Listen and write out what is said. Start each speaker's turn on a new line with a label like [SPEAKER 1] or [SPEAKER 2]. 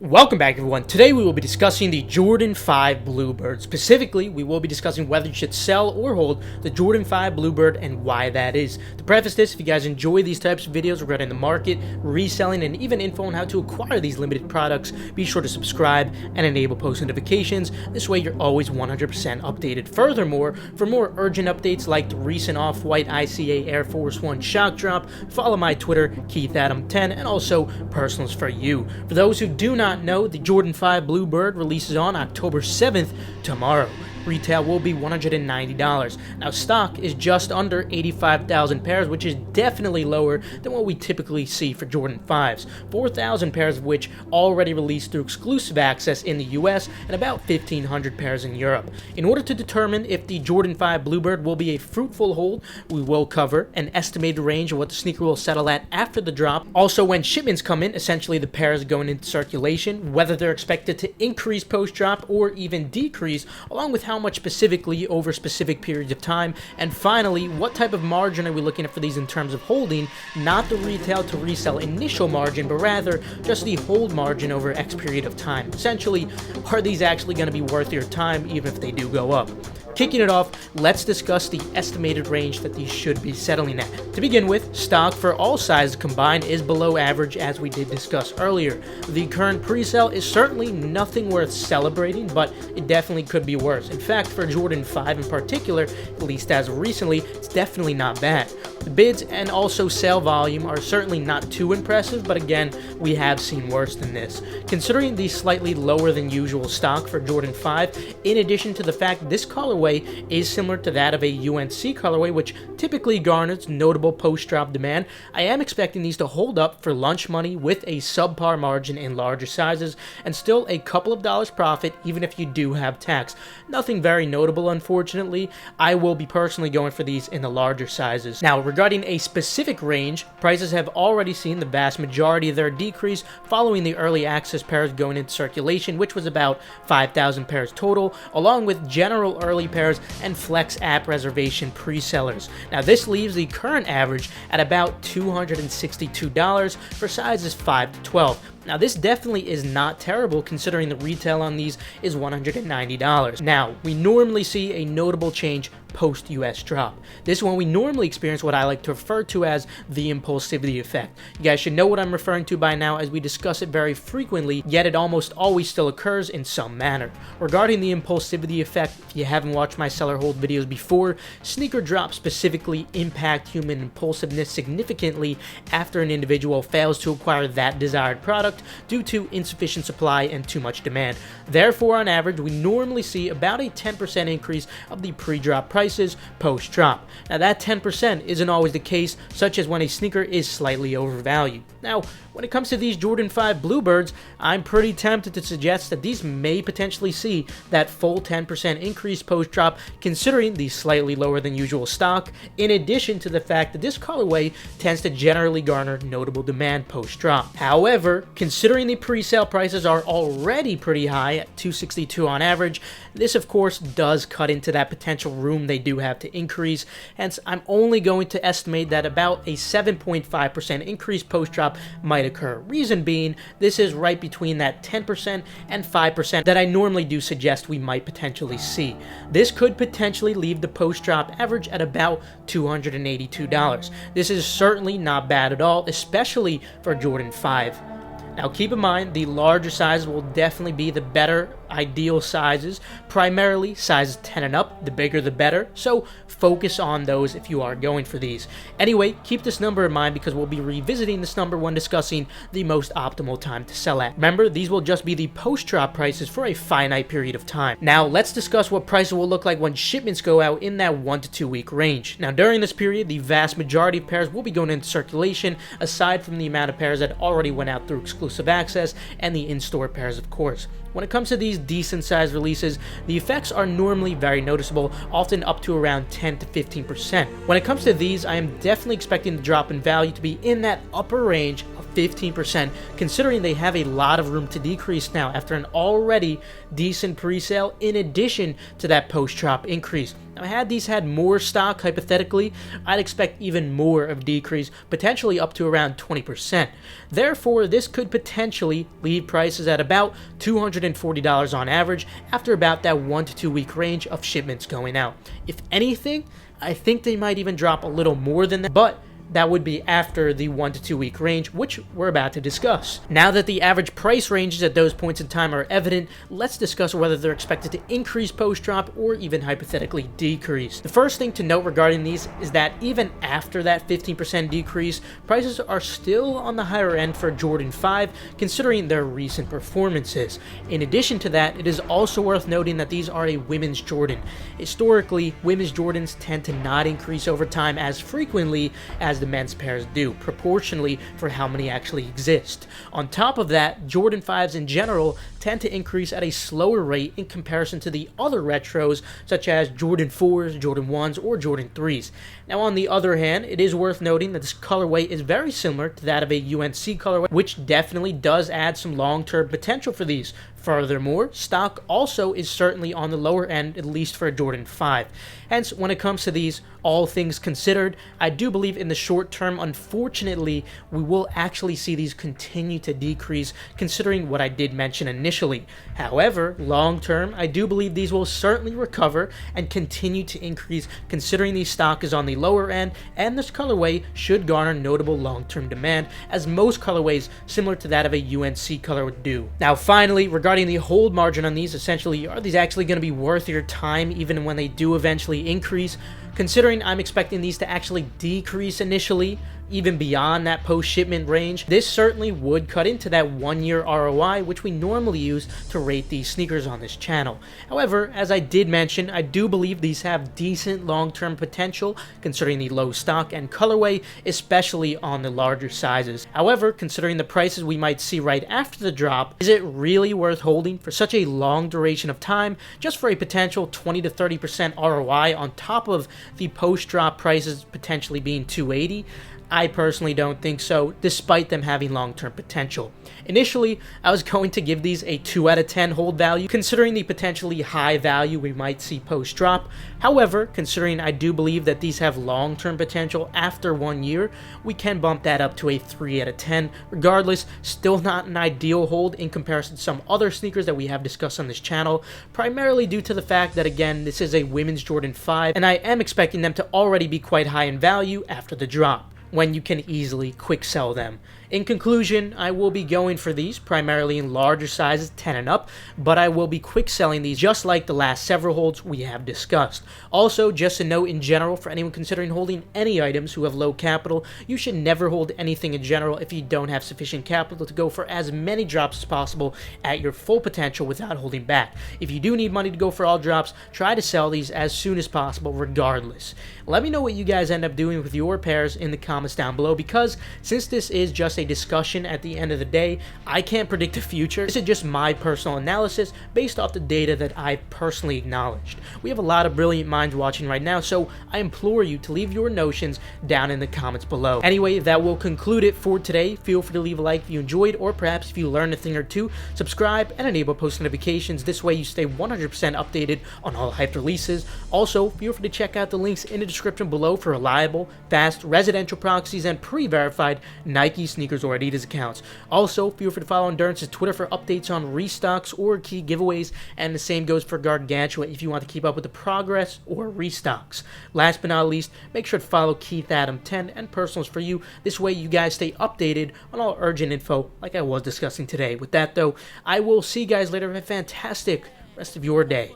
[SPEAKER 1] Welcome back, everyone. Today we will be discussing the Jordan 5 Bluebird. Specifically, we will be discussing whether you should sell or hold the Jordan 5 Bluebird and why that is. To preface this, if you guys enjoy these types of videos regarding the market, reselling, and even info on how to acquire these limited products, be sure to subscribe and enable post notifications. This way you're always 100% updated. Furthermore, for more urgent updates like the recent Off-White ICA Air Force One shock drop, follow my Twitter, KeithAdam10, and also personals for you. For those who do not know, the Jordan 5 Bluebird releases on October 7th, tomorrow. Retail will be $190. Now, stock is just under 85,000 pairs, which is definitely lower than what we typically see for Jordan 5s. 4,000 pairs of which already released through exclusive access in the US and about 1,500 pairs in Europe. In order to determine if the Jordan 5 Bluebird will be a fruitful hold, we will cover an estimated range of what the sneaker will settle at after the drop. Also, when shipments come in, essentially the pairs going into circulation, whether they're expected to increase post-drop or even decrease, along with how much specifically over specific periods of time, and finally, what type of margin are we looking at for these in terms of holding, not the retail to resell initial margin, but rather just the hold margin over X period of time. Essentially, are these actually going to be worth your time even if they do go up? Kicking it off, let's discuss the estimated range that these should be settling at. To begin with, stock for all sizes combined is below average, as we did discuss earlier. The current pre-sale is certainly nothing worth celebrating, but it definitely could be worse. In fact, for Jordan 5 in particular, at least as of recently, it's definitely not bad. The bids and also sale volume are certainly not too impressive, but again, we have seen worse than this. Considering the slightly lower than usual stock for Jordan 5, in addition to the fact this colorway is similar to that of a UNC colorway, which typically garners notable post-drop demand, I am expecting these to hold up for lunch money with a subpar margin in larger sizes, and still a couple of dollars profit even if you do have tax. Nothing very notable, unfortunately. I will be personally going for these in the larger sizes. Now, regarding a specific range, prices have already seen the vast majority of their decrease following the early access pairs going into circulation, which was about 5,000 pairs total, along with general early pairs and Flex app reservation pre-sellers. Now, this leaves the current average at about $262 for sizes 5 to 12. Now, this definitely is not terrible considering the retail on these is $190. Now, we normally see a notable change post-US drop. This is when we normally experience what I like to refer to as the impulsivity effect. You guys should know what I'm referring to by now, as we discuss it very frequently, yet it almost always still occurs in some manner. Regarding the impulsivity effect, if you haven't watched my seller hold videos before, sneaker drops specifically impact human impulsiveness significantly after an individual fails to acquire that desired product due to insufficient supply and too much demand. Therefore, on average, we normally see about a 10% increase of the pre-drop prices post-drop. Now, that 10% isn't always the case, such as when a sneaker is slightly overvalued. Now, when it comes to these Jordan 5 Bluebirds, I'm pretty tempted to suggest that these may potentially see that full 10% increase post-drop, considering the slightly lower than usual stock, in addition to the fact that this colorway tends to generally garner notable demand post-drop. However, considering the pre-sale prices are already pretty high at $262 on average, this of course does cut into that potential room they do have to increase, hence I'm only going to estimate that about a 7.5% increase post-drop might occur. Reason being, this is right between that 10% and 5% that I normally do suggest we might potentially see. This could potentially leave the post-drop average at about $282. This is certainly not bad at all, especially for Jordan 5. Now, keep in mind, the larger sizes will definitely be the better ideal sizes, primarily sizes 10 and up, the bigger the better, so focus on those if you are going for these. Anyway, keep this number in mind because we'll be revisiting this number when discussing the most optimal time to sell at. Remember, these will just be the post-drop prices for a finite period of time. Now, let's discuss what prices will look like when shipments go out in that 1 to 2 week range. Now, during this period, the vast majority of pairs will be going into circulation, aside from the amount of pairs that already went out through exclusive access and the in-store pairs, of course. When it comes to these decent sized releases, the effects are normally very noticeable, often up to around 10 to 15%. When it comes to these, I am definitely expecting the drop in value to be in that upper range of 15%, considering they have a lot of room to decrease now after an already decent pre-sale in addition to that post-drop increase. Now, had these had more stock, hypothetically, I'd expect even more of decrease, potentially up to around 20%. Therefore, this could potentially leave prices at about $240 on average after about that 1 to 2 week range of shipments going out. If anything, I think they might even drop a little more than that, but that would be after the 1 to 2 week range, which we're about to discuss. Now that the average price ranges at those points in time are evident, let's discuss whether they're expected to increase post-drop or even hypothetically decrease. The first thing to note regarding these is that even after that 15% decrease, prices are still on the higher end for Jordan 5, considering their recent performances. In addition to that, it is also worth noting that these are a women's Jordan. Historically, women's Jordans tend to not increase over time as frequently as the men's pairs do, proportionally for how many actually exist. On top of that, Jordan 5s in general tend to increase at a slower rate in comparison to the other retros such as Jordan 4s, Jordan 1s, or Jordan 3s. Now, on the other hand, it is worth noting that this colorway is very similar to that of a UNC colorway, which definitely does add some long-term potential for these. Furthermore, stock also is certainly on the lower end, at least for a Jordan 5. Hence, when it comes to these, all things considered, I do believe in the short term, unfortunately, we will actually see these continue to decrease, considering what I did mention initially. However, long term, I do believe these will certainly recover and continue to increase, considering the stock is on the lower end, and this colorway should garner notable long-term demand, as most colorways similar to that of a UNC color would do. Now, finally, regarding the hold margin on these, essentially, are these actually going to be worth your time even when they do eventually increase? Considering I'm expecting these to actually decrease initially, even beyond that post-shipment range, this certainly would cut into that 1-year ROI, which we normally use to rate these sneakers on this channel. However, as I did mention, I do believe these have decent long-term potential, considering the low stock and colorway, especially on the larger sizes. However, considering the prices we might see right after the drop, is it really worth holding for such a long duration of time, just for a potential 20 to 30% ROI on top of the post-drop prices potentially being $280? I personally don't think so, despite them having long-term potential. Initially, I was going to give these a 2 out of 10 hold value, considering the potentially high value we might see post-drop. However, considering I do believe that these have long-term potential after 1 year, we can bump that up to a 3 out of 10. Regardless, still not an ideal hold in comparison to some other sneakers that we have discussed on this channel, primarily due to the fact that, again, this is a women's Jordan 5, and I am expecting them to already be quite high in value after the drop, when you can easily quick sell them. In conclusion, I will be going for these primarily in larger sizes, 10 and up, but I will be quick selling these just like the last several holds we have discussed. Also, just a note in general for anyone considering holding any items who have low capital, you should never hold anything in general if you don't have sufficient capital to go for as many drops as possible at your full potential without holding back. If you do need money to go for all drops, try to sell these as soon as possible regardless. Let me know what you guys end up doing with your pairs in the comments down below, because since this is just a discussion at the end of the day, I can't predict the future. This is just my personal analysis based off the data that I've personally acknowledged. We have a lot of brilliant minds watching right now, so I implore you to leave your notions down in the comments below. Anyway, that will conclude it for today. Feel free to leave a like if you enjoyed, or perhaps if you learned a thing or two. Subscribe and enable post notifications. This way you stay 100% updated on all hyped releases. Also, feel free to check out the links in the description below for reliable, fast, residential proxies and pre-verified Nike, sneakers, or Adidas accounts. Also, feel free to follow Endurance's Twitter for updates on restocks or key giveaways, and the same goes for Gargantua if you want to keep up with the progress or restocks. Last but not least, make sure to follow Keith Adam 10 and Personals for You. This way you guys stay updated on all urgent info like I was discussing today. With that though, I will see you guys later. Have a fantastic rest of your day.